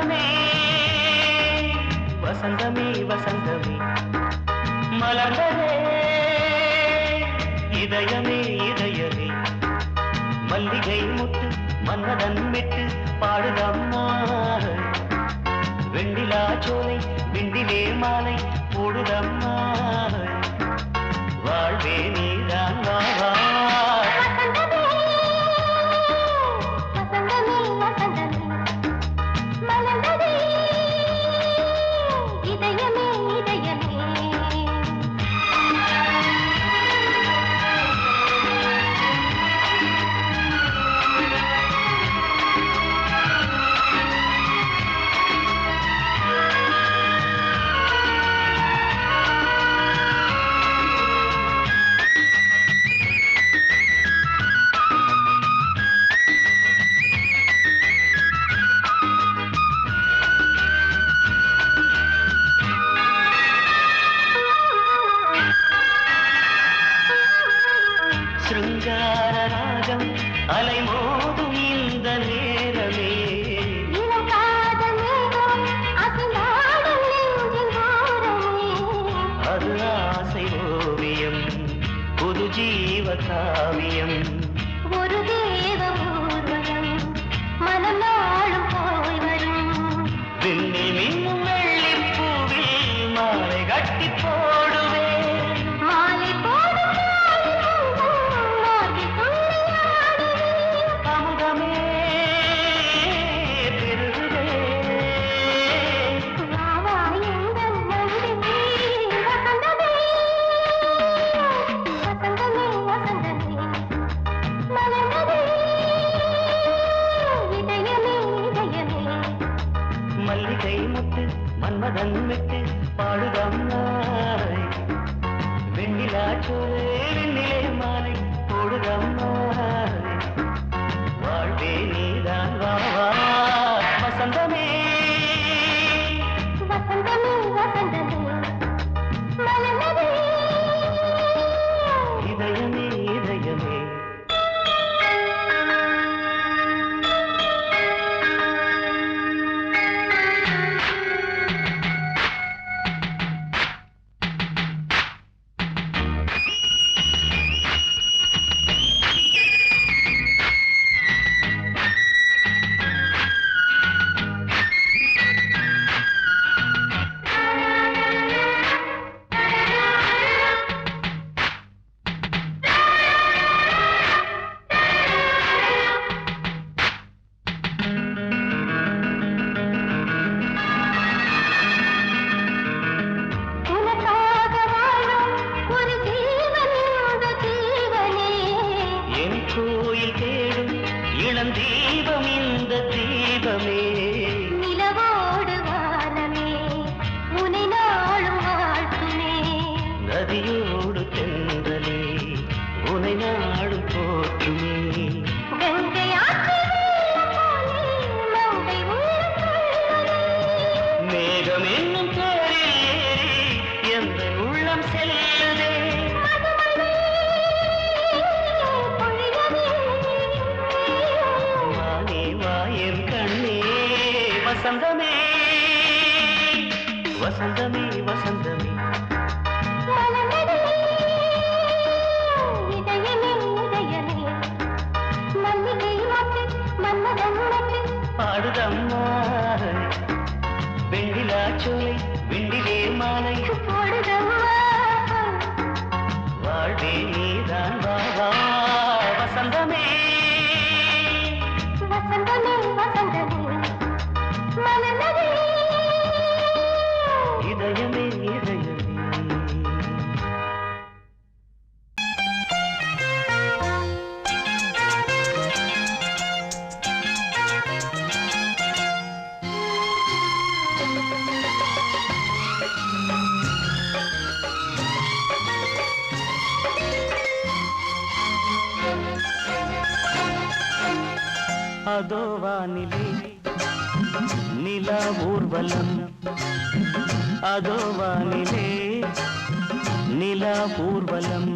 வசந்தமே வசந்தமே வசந்தமே மலர்ந்ததே இதயமே இதயமே மல்லிகை முத்து மன்னதன் விட்டு பாடுதம்மா வெண்ணிலா சோலை விண்டிலே மாலை போடுதம்மா வாழ்வே நீதான் வாவா சிருங்காரராகம் அலைமோதும் இந்த நேரமே அது ஆசை ஓவியம் புது ஜீவ காவியம் ஒரு தேவ ஊர்வலம் மனம் நாளும் போய் வரும் விண்ணில் மின்னும் வெள்ளி பூவில் மாலை கட்டி போடுவேன் மாலை போடும் அமுதமே பெருகுதே மல்லிகை முத்து மன்மதன் விட்டு பாடுதம்மாய் வெண்ணிலா சோலை வெண்ணிலே மாலை போடுதம்மாய் வாழ்வே நீதான் வாவா வசந்தமே வசந்தமே வசந்தமே மலர்ந்ததே இதயமே இதயமே கோயில் தேடும் இளம் தீபம் இந்த தீபமே நிலவோடு வானமே முனை நாளும் வாழ்த்துமே நதியோடு தென்றலே உனை நாடும் போற்றுமே கங்கை மேகம் என்னும் தேரில் ஏறி எந்த உள்ளம் செல்லுதே வசந்தமே வசந்தமே வசந்தமே இதயமே இதயமே மல்லிகை மாட்டு மன்மதன் மாட்டு பாடுதம்மா வெண்ணிலா சோலை விண்டிலே மாலை போடுதம்மா வாழ்வே நீதான் வாவா வசந்தமே வசந்தமே வசந்தமே மலர்ந்ததே இதயமே இதயமே அதோ வானிலே நிலா ஊர்வலம் அதோ வானிலே நிலா ஊர்வலம்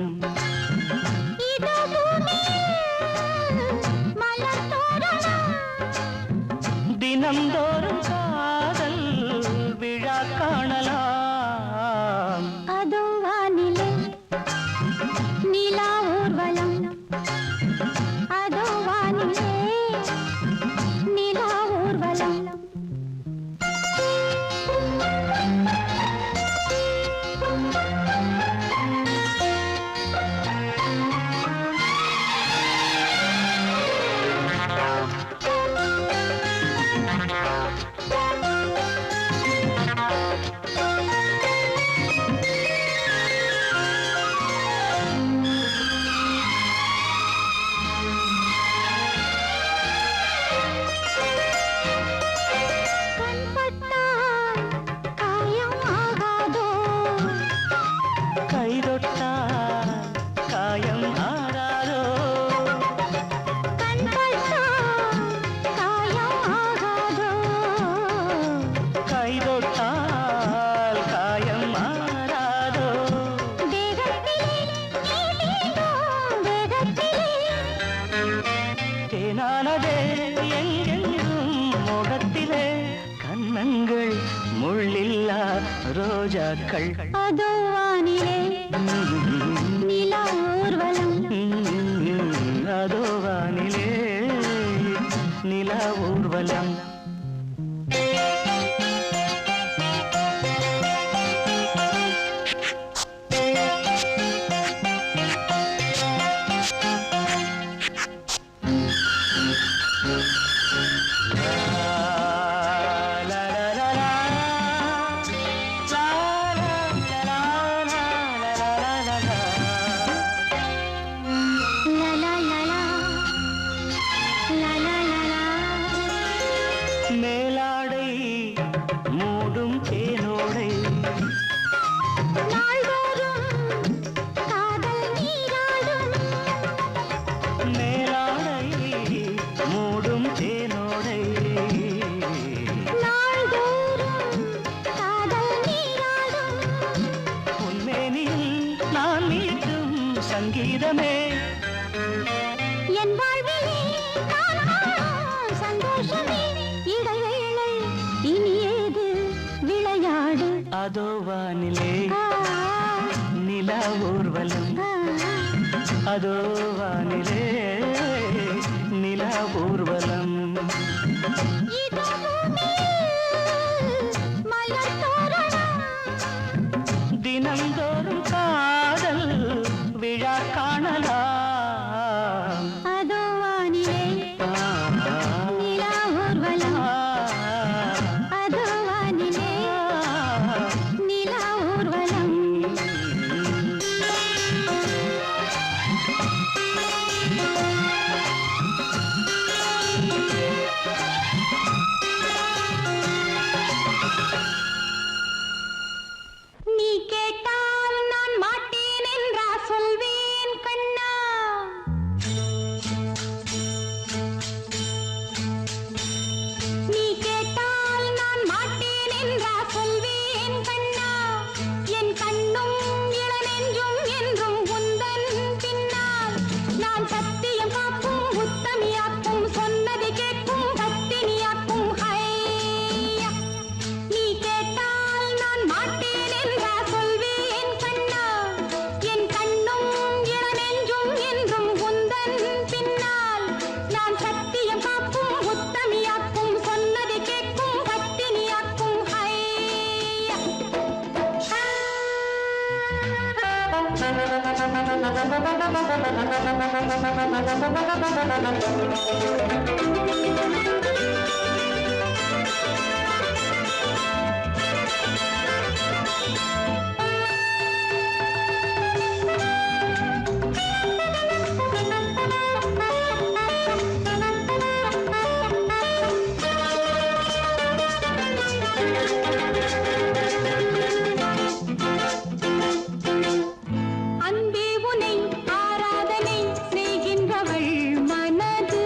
தினந்தோறும் நிலா ஊர்வலம் அதோ வானிலே நிலா ஊர்வலம் முள்ளில்லா ரோஜாக்கள் அதோ வானிலே நிலா ஊர்வலம் அதோ வானிலே நிலா ஊர்வலம் மேலாடை மூடும் தேனோடை காதல் நீராடும் மேலாடை மூடும் தேனோடை காதல் நீராடும் உன்மேனில் நான் மீட்டும் சங்கீதமே என் வாழ்விலே சந்தோஷமே இடைவேளை இனியேது விளையாடு அதோ வானிலே நிலா ஊர்வலம் அதோ வானிலே நிலா ஊர்வலம் தினந்தோறும் காதல் விழா காணலாம் அதோ வானிலே நிலா ஊர்வலம் அதோ வானிலே நிலா ஊர்வலம் நீ கேட்டால் நான் மாட்டேன் என்றா சொல்வேன் கண்ணா நீ கேட்டால் நான் மாட்டேன் என்றா சொல்வேன் கண்ணா என் கண்ணும் இளநெஞ்சும் என்றும் உந்தன் பின்னால் நான் சத்தியம் காக்கும் உத்தமியாக்கும் சொன்னதை கேட்கும் பத்தினியாக்கும் ஹையா நீ கேட்டால் நான் மாட்டேன் என்றா சொல்வேன் கண்ணா என் கண்ணும் இளநெஞ்சும் என்றும் உந்தன் பின்னால் நான் சத்தியம் காக்கும் உத்தமியாக்கும் சொன்னதை கேட்கும் பத்தினியாக்கும் ஹையா அன்பே உனை ஆராதனை செய்கின்றவள் மனது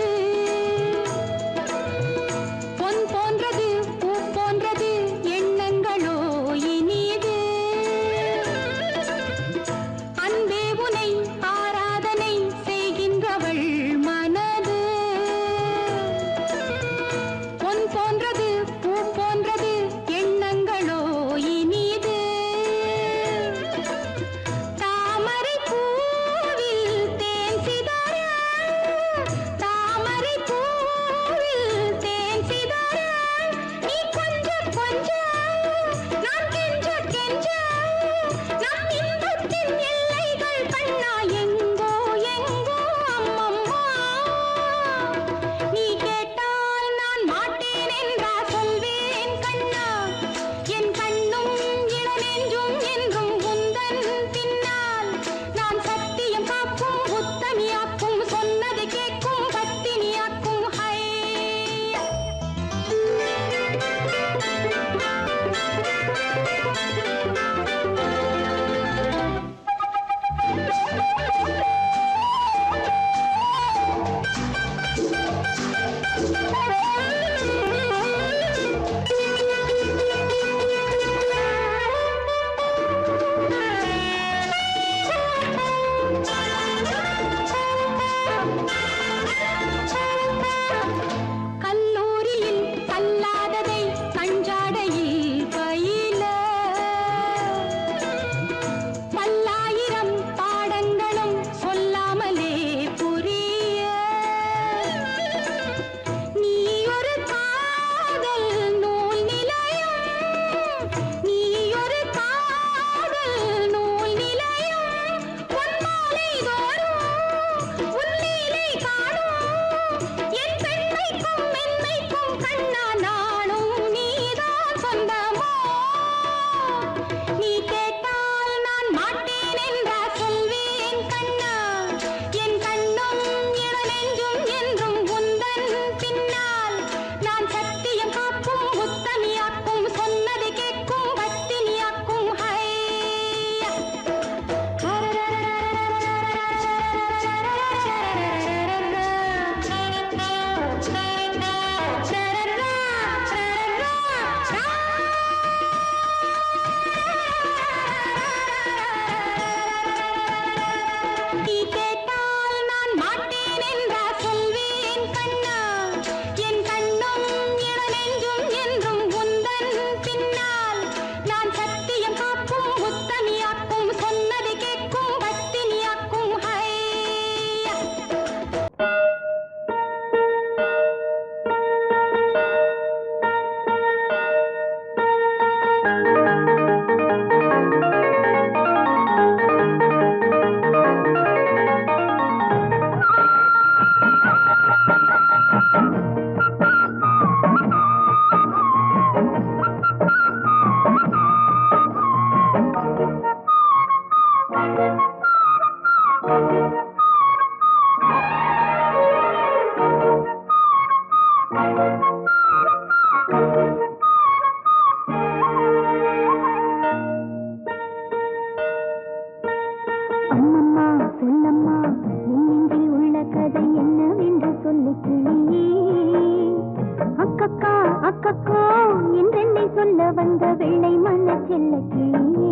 வந்த வெள்ளை மன செல்ல கிளியே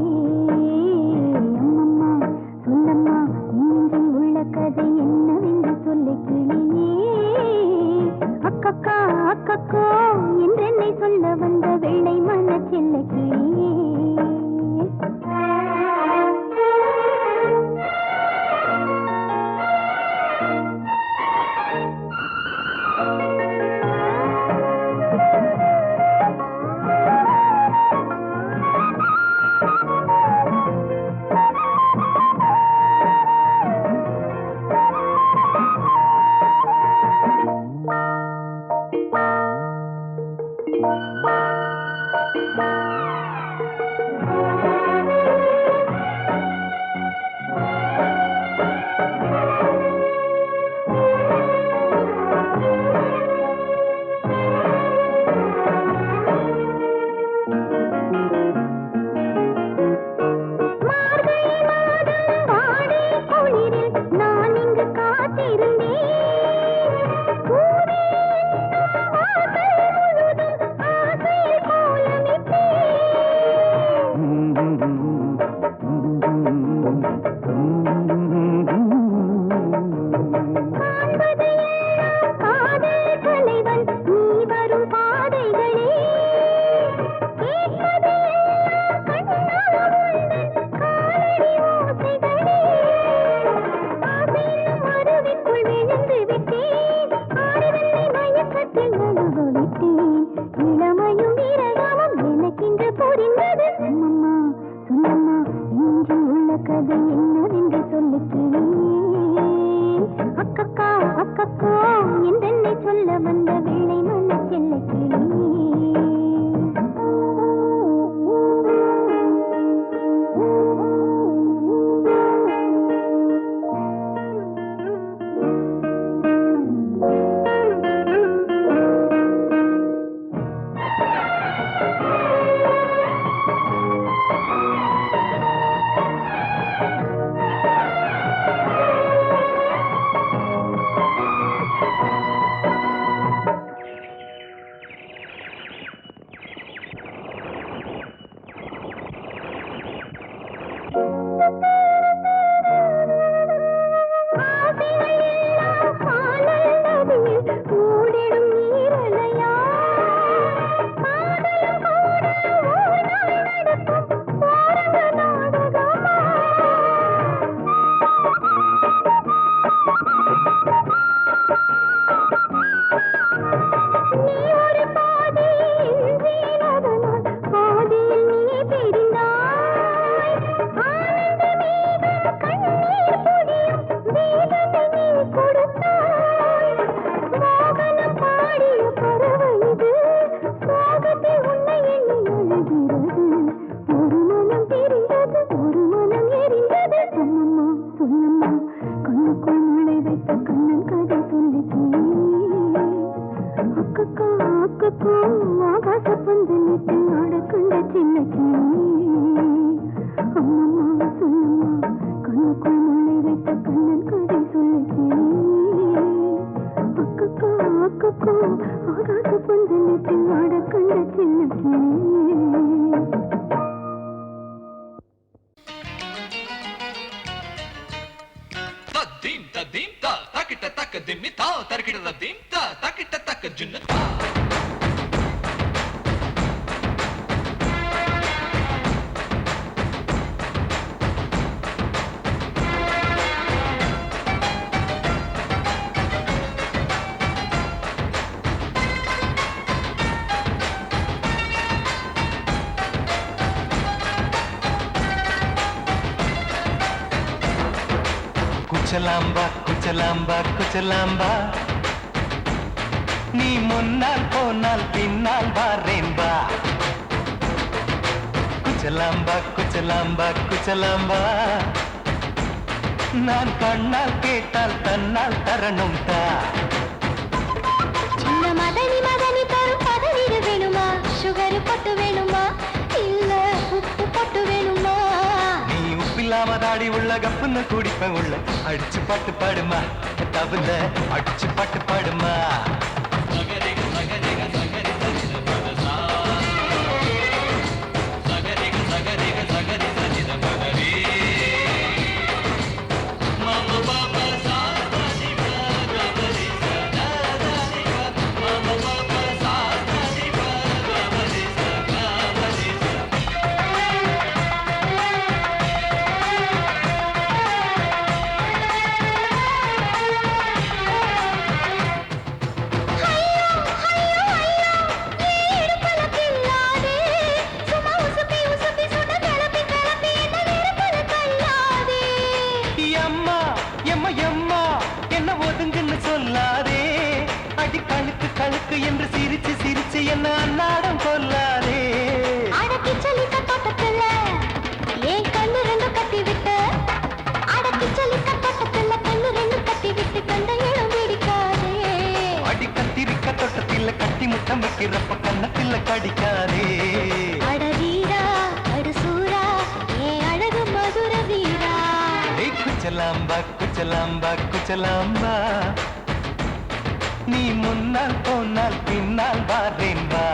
அம்மம்மா சொல்லம்மா இன்னெஞ்சில் உள்ள கதை என்னவென்று சொல்லு கிளியே அக்கக்கா அக்கக்கோ என்றென்னை சொல்ல வந்த வெள்ளை மன செல்ல கிளியே குச்சலாம்பா குச்சலாம்பா குச்சலாம்பா நீ முன்னால் போனால் பின்னால் வாரேன்பா குச்சலாம்பா குச்சலாம்பா குச்சலாம்பா நான் கண்ணால் கேட்டால் தன்னால் தரணும் தா சின்ன மதனி மதனி தரும் பதனிடு வேணுமா சுகர் பொட்டு வேணுமா இல்ல உப்பு பொட்டு வேணுமா நீ உப்பில்லாம தாடி உள்ள கப்புன்னு குடிப்பேன் உள்ள அடிச்சு பாட்டு பாடுமா தவுல அடிச்சு பாட்டு பாடுமா எம்மா என்ன ஒதுங்குன்னு சொல்லாதே அடி கழுக்கு கழுக்கு என்று சிரிச்சு சிரிச்சு என்ன அன்னாடம் கொல்லாதே அடக்கி சொல்லிக்க தோட்டத்துல ஏன் கண்ணு ரெண்டு கட்டி விட்டு அடக்கி சொல்லிக்க தோட்டத்துல கண்ணு ரெண்டு கட்டி விட்டு கண்ட இடம் பிடிக்காதே அடி கத்திரிக்க தோட்டத்தில் கட்டி முட்டம் வைக்கிறப்ப கண்ணத்தில் கடிக்காதே அட வீரா அடு சூரா ஏன் அழகு மதுர வீரா குச்சலாம்பா குச்சலாம்பா குச்சலாம்பா நீ முன்னால் போனால் பின்னால் வாரேன் வா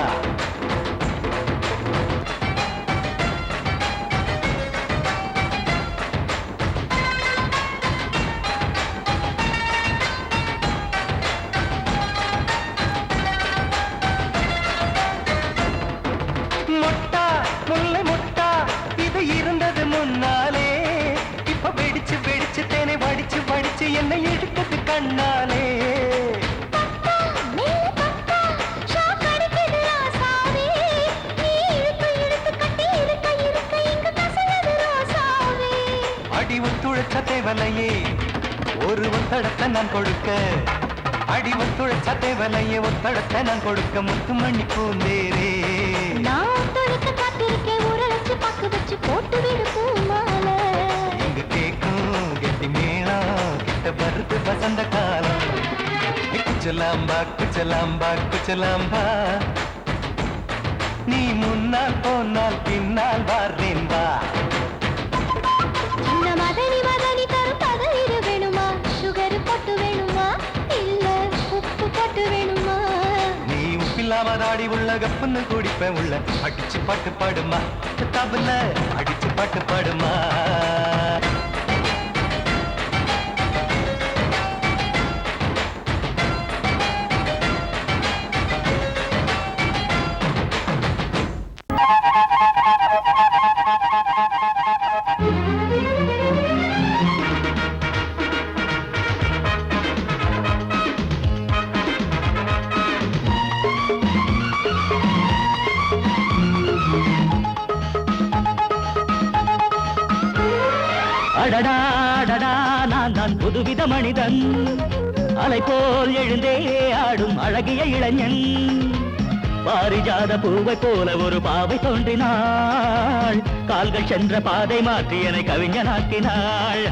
முட்டா முல்லை முட்டா இது இருந்தது முன்னாலே இப்ப வெடிச்சு வெடிச்சு தேனை வடிச்சு வடிச்சு என்னை எடுத்தது கண்ணாலே அடி ஒத்துழைச்ச தேவலையே ஒரு ஒத்தடத்தை நான் கொடுக்க அடி ஒத்துழைச்ச தேவலையே ஒத்தடத்தை நான் கொடுக்க முத்துமணி பூந்தேரே நான் தொலைக்க காத்திருக்கேன் உரளைச்சு பக்கு வச்சு போட்டு விடு பூமாலை இங்கு கேக்கும் கெட்டி மேளம் கிட்ட வருது வசந்த காலம் குச்சலாம்பா குச்சலாம்பா குச்சலாம்பா நீ முன்னால் போனால் பின்னால் வாரேன் வா சின்ன மதனி மதனி தரும் பதனிடு வேணுமா சுகர் போட்டு வேணுமா இல்ல உப்பு போட்டு வேணுமா நீ உப்பில்லாம தாடி உள்ள கப்புன்னு குடிப்பேன் உள்ள அடிச்சு பாட்டு பாடுமா தபுல அடிச்சு பாட்டு பாடுமா அடடா அடடா நான் தான் புதுவித மனிதன் அலை போல் எழுந்தே ஆடும் அழகிய இளைஞன் பாரிஜாத பூவை போல ஒரு பாவை தோன்றினாள் கால்கள் சென்ற பாதை மாற்றி என்னை கவிஞனாக்கினாள்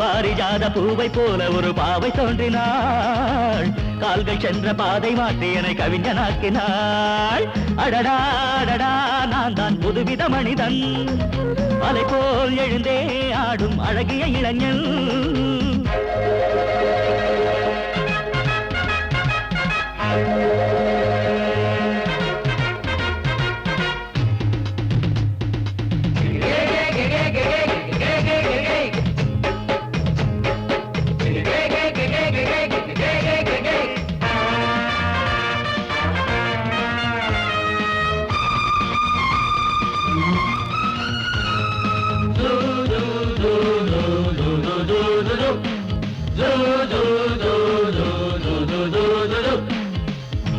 பாரிஜாத பூவை போல ஒரு பாவை தோன்றினாள் கால்கள் சென்ற பாதை மாற்றி என்னை கவிஞனாக்கினாள் அடடா அடடா நான் தான் புதுவித மனிதன் அலை போல் எழுந்தே ஆடும் அழகிய இளைஞன்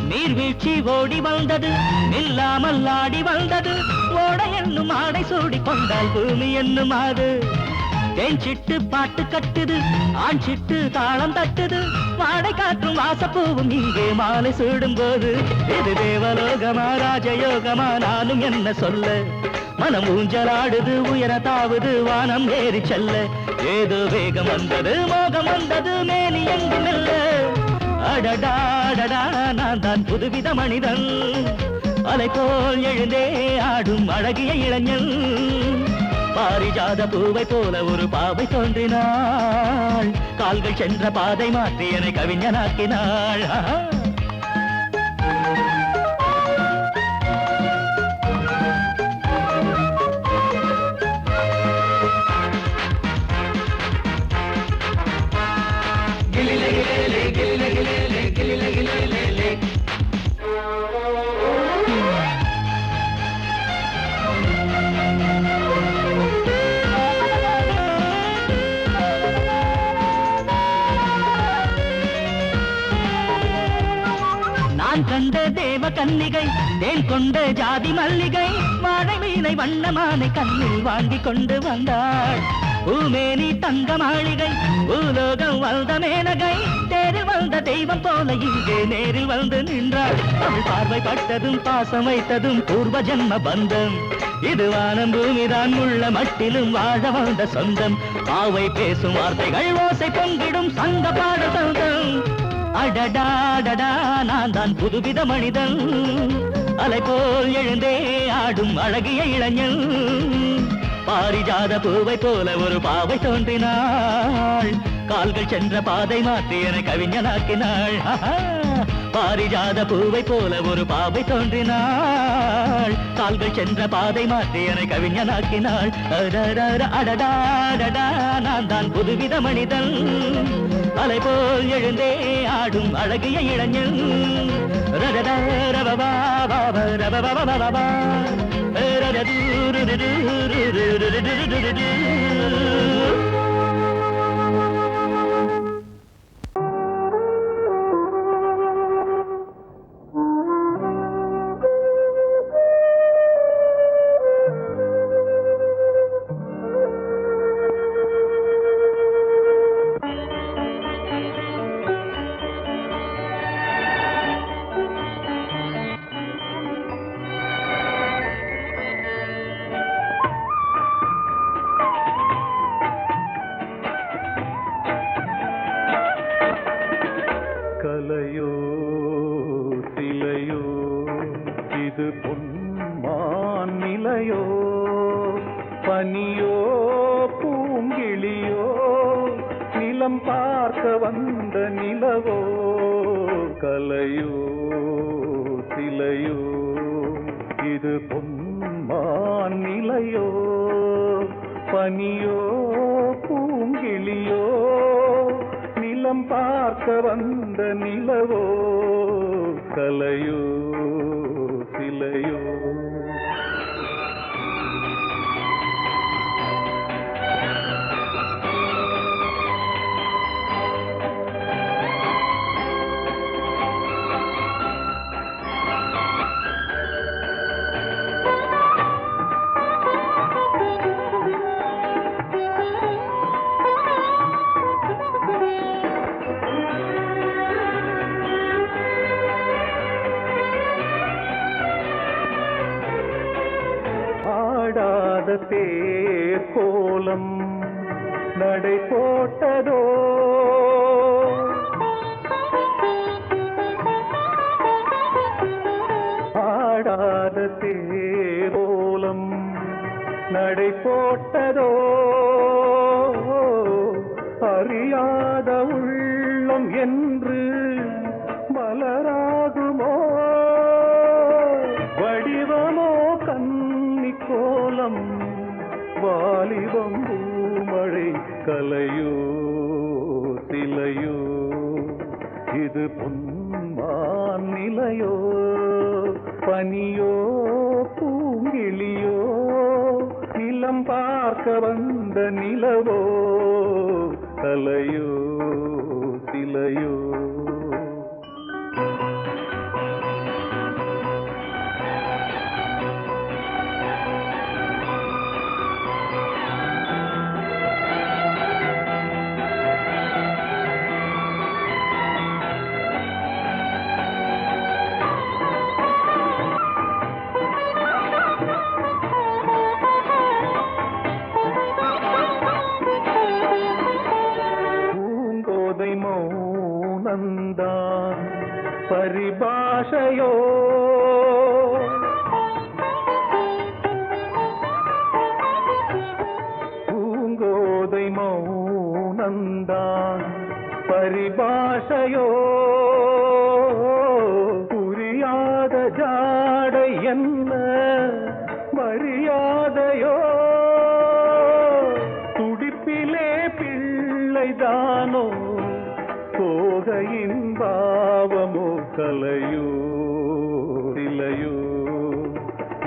நீர்வீழ்ச்சி ஓடி வந்தது நில்லாமல் ஆடி வந்தது ஓட என்னும் ஆடை சூடி கொண்டால் பூமி என்னும் ஆடு தேன் சிட்டு பாட்டு கட்டுது ஆண் சிட்டு தாளம் தட்டுது மாடை காற்றும் வாசப்பூவும் இங்கே மாலை சூடும் போது இது தேவலோகமா ராஜயோகமா நானும் என்ன சொல்ல மனம் ஊஞ்சலாடுது உயர தாவுது வானம் ஏறி செல்ல ஏதோ வேகம் வந்தது மோகம் வந்தது மேனி எங்கும் இல்ல அடடா அடடா நான் தான் புதுவித மனிதன் அலை போல் எழுந்தே ஆடும் அழகிய இளைஞன் பாரிஜாத பூவை போல ஒரு பாவை தோன்றினாள் கால்கள் சென்ற பாதை மாற்றி என்னை கவிஞனாக்கினாள் நான் கண்ட தேவ கன்னிகை தேன் கொண்ட ஜாதி மல்லிகை வாழை மீனை வண்ணமானை கண்ணில் வாங்கி கொண்டு வந்தாள் பூமேனி தங்க மாளிகை பூலோகம் வந்த மேனகை தேரில் வந்த தெய்வம் போல இங்கே நேரில் வந்து நின்றாள் அவள் பார்வை பட்டதும் பாசம் வைத்ததும் பூர்வ ஜென்ம பந்தம் இது வானம் பூமிதான் உள்ள மட்டிலும் வாழ வந்த சொந்தம் பாவை பேசும் வார்த்தைகள் ஓசை பொங்கிடும் சங்க பாட சொந்தம் அடடாடடா நான் தான் புதுவித மனிதன் அலை போல் எழுந்தே ஆடும் அழகிய இளைஞன் பாரிஜாத பூவை போல ஒரு பாவை தோன்றினாள் கால்கள் சென்ற பாதை மாற்றி என கவிஞனாக்கினாள் பாரிஜாத பூவை போல ஒரு பாவை தோன்றினாள் கால்கள் சென்ற பாதை மாற்றி என கவிஞனாக்கினாள் அடடாடடா நான் தான் புதுவித மனிதன் அலை போல் எழுந்தே ஆடும் அழகிய இளைஞன் கலையோ சிலையோ இது பொன்மான் நிலையோ பனியோ பூங்கிளியோ நிலம் பார்க்க வந்த நிலவோ கலையோ சிலையோ இது பொன்மான் நிலையோ பனியோ பூங்கிளியோ நிலம் பார்க்க வந்த நிலவோ கலையோ சிலையோ தேர் கோலம் நடை போட்டதோ ஆடாத தேர் கோலம் நடை போட்டதோ அறியாத உள்ளம் என்று மலராகுமோ வடிவமோ கன்னி கோலம் வாலிபம் பூமழை கலையோ சிலையோ இது பொன்மான் நிலையோ பனியோ பூங்கிளியோ நிலம் பார்க்க வந்த நிலவோ கலையோ சிலையோ மௌனந்தான் பரிபாஷையோ பூங்கோதை மௌனந்தான் பரிபாஷையோ புரியாத ஜாடை என்ன மரியாதையோ துடிப்பிலே பிள்ளைதானோ சோகையின் பாவமோ கலையோ சிலையோ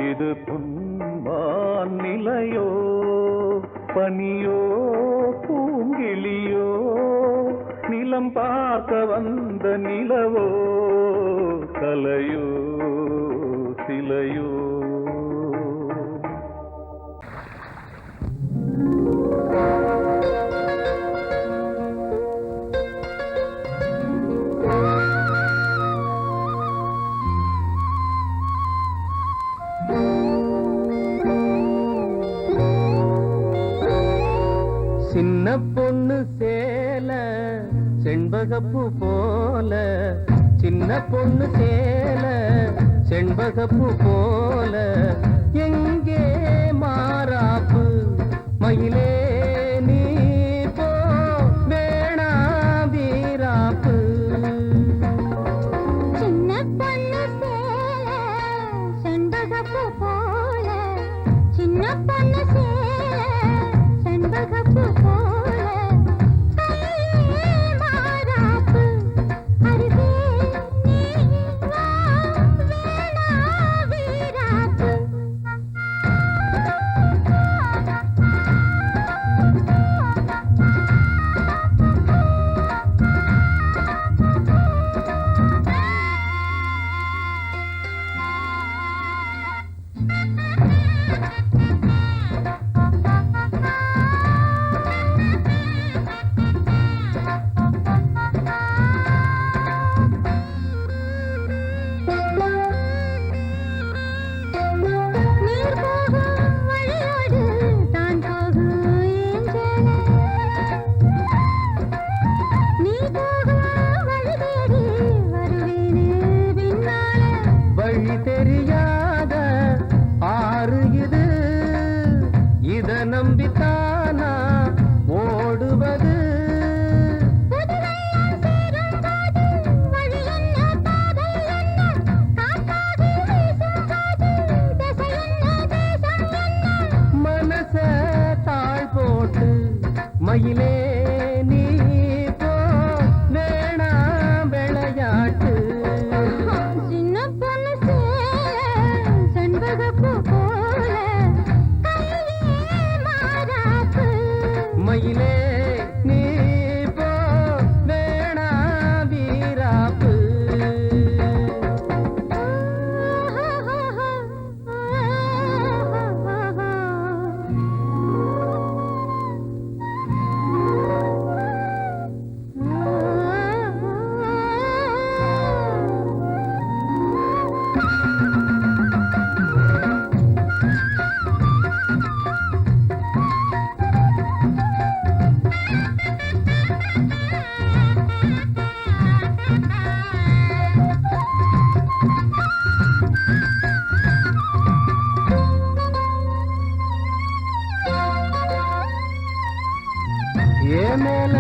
இது பொன்மான் நிலையோ பனியோ பூங்கிளியோ நிலம் பார்க்க வந்த நிலவோ கலையோ சிலையோ செண்பகப்பூ போல சின்ன பொண்ணு சேல செண்பகப்பூ போல எங்கே மாறாப்பு மயிலே நீ போ வேணா வீராப்பு சின்ன பொண்ணு சேல செண்பகப்பூ போல சின்ன பொண்ணு சேல செண்பகப்பூ போல கையிலே மாறாப்பு அருகே நீ வா வேணா வீராப்பு நீர் போகும் வழியோடு தான் போகும் ஏஞ்சல நீ போகும் வழி தேடி வருவேனே பின்னால வழி தெரியாத ஆறு இது இத நம்பித்தானா ஓடுவது புதுவெள்ளம் சேரும் போது வழி என்ன பாதை என்ன காற்றாகி வீசும் போது திசை என்ன தேசம் என்ன மனச தாழ் போட்டு மயிலே நீ போ வேணா விளையாட்டு சின்ன பொண்ணு சேல செண்பகப்பூ போல கையிலே மாறாப்பு மயிலே நீ போ வேணா வீராப்பு ஏ மேல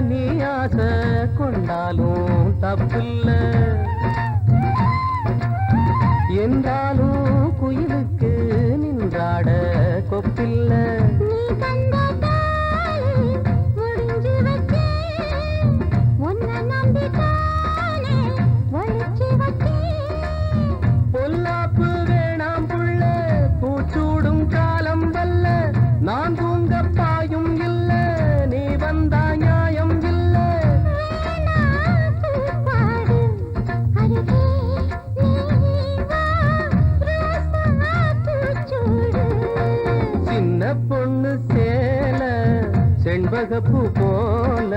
நீ ஆசை கொண்டாலும் தப்பில்ல என்றாலும் குயிலுக்கு நின்றாட கொப்பில்ல நீ தந்த தாலி முடிஞ்சு வச்சேன் உன்னை நம்பித்தானே ஒழிச்சு வச்சேன் பொல்லாப்பு வேணாம் புள்ள பூச்சூடும் காலம் வல்ல நான் தூங்க பாயும் இல்ல நீ வந்தா நியாயம் இல்ல பாடு அருகே நீ வா ரோசா பூச்சூடு சின்ன பொண்ணு சேல செண்பகப்பூ போல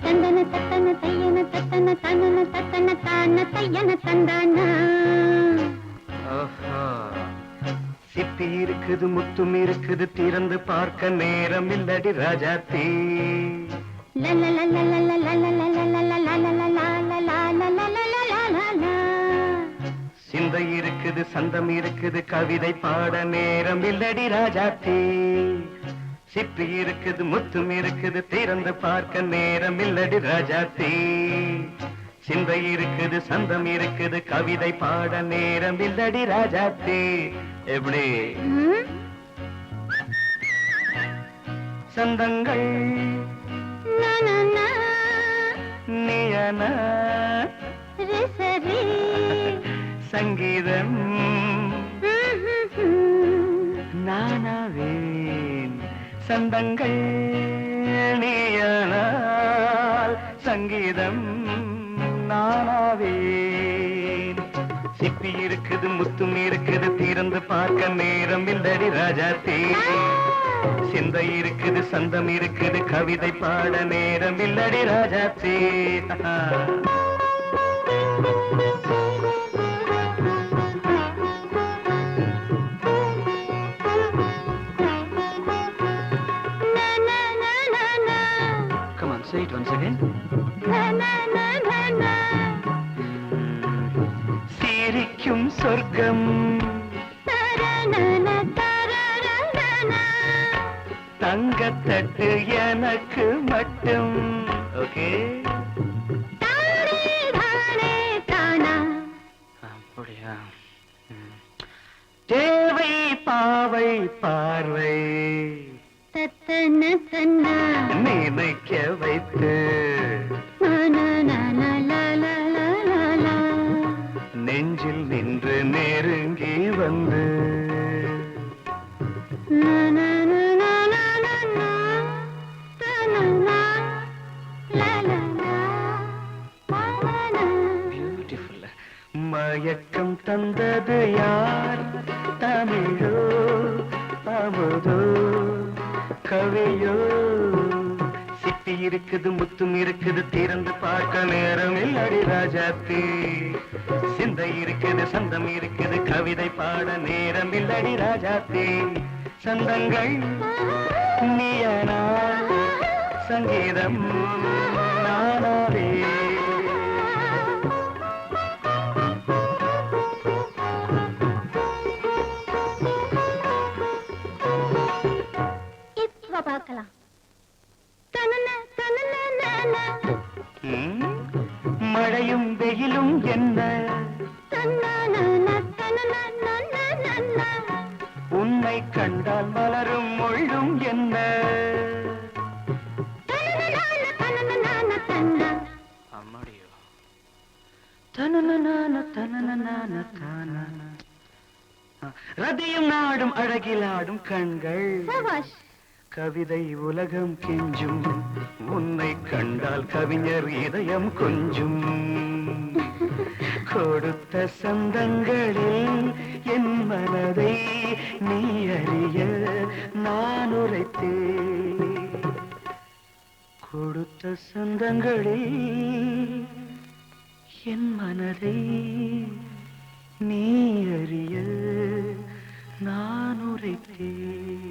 தந்தன தத்தன தையன தத்தன தனன தத்தன தான தையன தந்தானா ஆஹா. சிப்பி இருக்குது முத்தும் இருக்குது திறந்து பார்க்க நேரம் இல்லடி ராஜாத்தி சிந்தை இருக்குது சந்தம் இருக்குது கவிதை பாட நேரம் இல்லடி ராஜாத்தி சிப்பி இருக்குது முத்தும் இருக்குது திறந்து பார்க்க நேரம் இல்லடி ராஜாத்தி சிந்தை இருக்குது சந்தம் இருக்குது கவிதை பாட நேரம் இல்லடி ராஜாத்தி எப்படி சந்தங்கள் நீயன சங்கீதம் நானாவேன் சந்தங்கள் நீயனால் சங்கீதம் நானாவேன். சிப்பி இருக்குது முத்தும் இருக்குது திறந்து பார்க்க நேரம் இல்லடி ராஜாத்தே. சிந்தை இருக்குது சந்தம் இருக்குது கவிதை பாட நேரம் இல்லடி ராஜாத்தே. Come on, say it once again. சிரிக்கும் சொர்க்கம் தங்கத்தட்டு எனக்கு மட்டும். ஓகே, அப்படியா? தேவை பாவை பார்வை நினைக்க வைத்து நெஞ்சில் நின்று நெருங்கி வந்து பியூட்டிஃபுல். மயக்கம் தந்தது யார்? தமிழோ அமுதோ கவியோ? சிப்பி இருக்குது முத்தும் இருக்குது திறந்து பார்க்க நேரம் இல்லடி ராஜாத்தே. சிந்தை இருக்குது சந்தம் இருக்குது கவிதை பாட நேரம் இல்லடி ராஜாத்தே. சந்தங்கள் நீயனா சங்கீதம் நானாவே. இப்ப பார்க்கலாம். மழையும் வெயிலும் என்ன உன்னை கண்டால் மலரும் மொழியும் என்ன? அம்மாடியோ ரதியும் நாடும் அழகிலாடும் கண்கள் கவிதை உலகம் கெஞ்சும். உன்னை கண்டால் கவிஞர் இதயம் கொஞ்சும். கொடுத்த சந்தங்களில் என் மனதை நீ அறிய நான் உரைத்தேன். கொடுத்த சந்தங்களில் என் மனதை நீ அறிய நான் உரைத்தேன்.